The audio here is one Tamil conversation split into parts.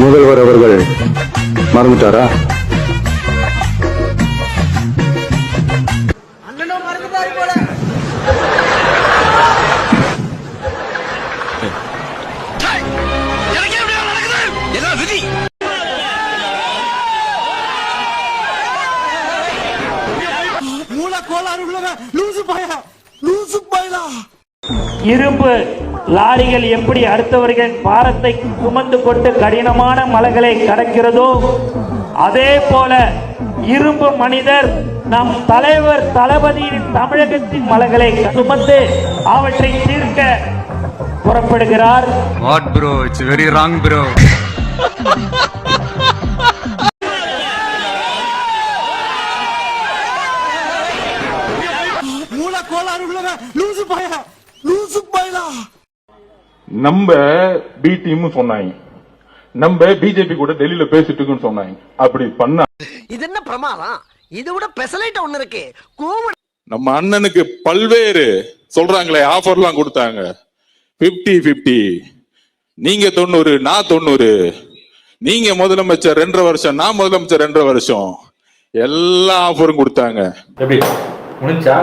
முதல்வர் அவர்கள் மறந்துட்டாரா? இரும்பு லாரிகள் எப்படி அடுத்தவர்களின் பாரத்தை சுமந்து கொண்டு கடினமான மலைகளை கடக்கிறதோ அதே போல இரும்பு மனிதர் நம் தலைவர் தளபதியின் தமிழகத்தின் மலைகளை சுமந்து அவற்றை தீர்க்க புறப்படுகிறார். What bro? It's very wrong bro. நம்ம பி டீம் சொன்னாங்க, நம்ம பிஜேபி கூட டெல்லியில பேசிட்டு இருக்குன்னு சொன்னாங்க. அப்படி பண்ண இது என்ன பிரமாதம்? இது விட பெசலைட் ஒண்ணு இருக்கு. நம்ம அண்ணனுக்கு பல்வேறு சொல்றாங்களே ஆஃபர்லாம் கொடுத்தாங்க. 50-50, நீங்க 90 நான் 90, நீங்க முதலமைச்சர் 2.5 வருஷம் நான் முதலமைச்சர் 2.5 வருஷம், எல்லா ஆஃபரும் கொடுத்தாங்க. எப்படி முடிஞ்சா?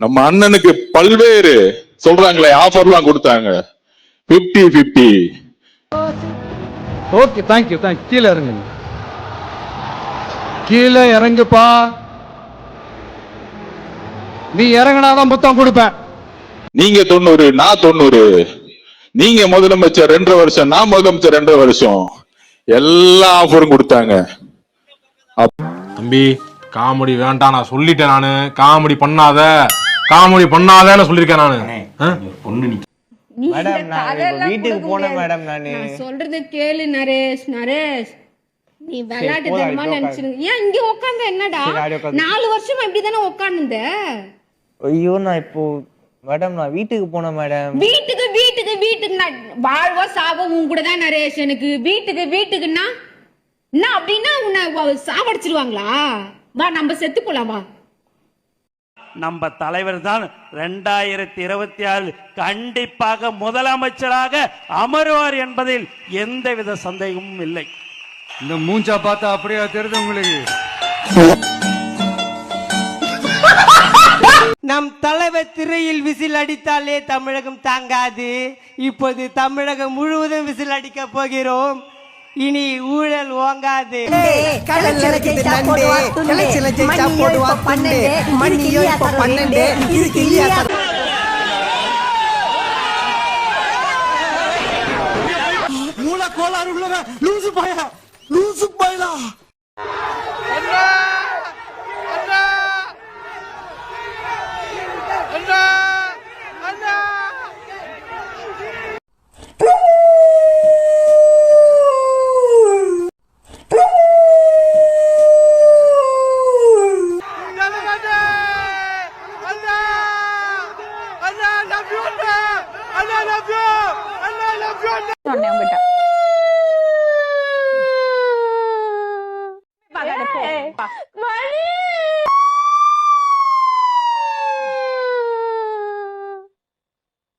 நம்ம அண்ணனுக்கு பல்வேறு சொல்றாங்களே ஆஃபர்லாம் கொடுத்தாங்க. 50-50. Okay, thank you. கீழே இறங்கு, கீழே இறங்குப்பா. நீ இறங்கினாதான் புத்தம் கொடுப்பேன். நீங்க 90 நான் 90, நீங்க முதலமைச்சர் 2.5 வருஷம் நான் முதலமைச்சர் 2.5 வருஷம், எல்லா ஆஃபரும் கொடுத்தாங்க. தம்பி காமெடி வேண்டாம், நான் சொல்லிட்டேன். நானு காமெடி பண்ணாதன்னு சொல்லிருக்கேன் நானு. பொண்ணு மேடம் நான் வீட்டுக்கு போனேன் மேடம். நான் சொல்றது கேளு நரேஷ். நீ விளையாட்டு தரமா நினைச்சிருங்க. ஏன் இங்க உட்கார்ந்த என்னடா? 4 வருஷமா இப்படிதானே உட்கார்ந்த? ஐயோ நான் இப்போ மேடம் நான் வீட்டுக்கு போனேன் மேடம். வீட்டுக்கு நான் வாழ்வா சாவோ உன் கூட தான் நரேஷ். எனக்கு வீட்டுக்குன்னா என்ன அப்படின்னா உன்னை சாவடிச்சிருவாங்களா? வா நம்ம செத்து போலாம் வா. நம்ம தலைவர் தான் 2026 கண்டிப்பாக முதலமைச்சராக அமருவார் என்பதில் எந்தவித சந்தேகமும் இல்லை. இந்த மூஞ்சா பார்த்தா அப்படியே தெரியுது உங்களுக்கு. நம் தலைவர் திரையில் விசில் அடித்தாலே தமிழகம் தாங்காது. இப்போது தமிழகம் முழுவதும் விசில் அடிக்க போகிறோம். இனி ஊழல் ஓங்காது. மூல கோளாறு லூசு பாயா.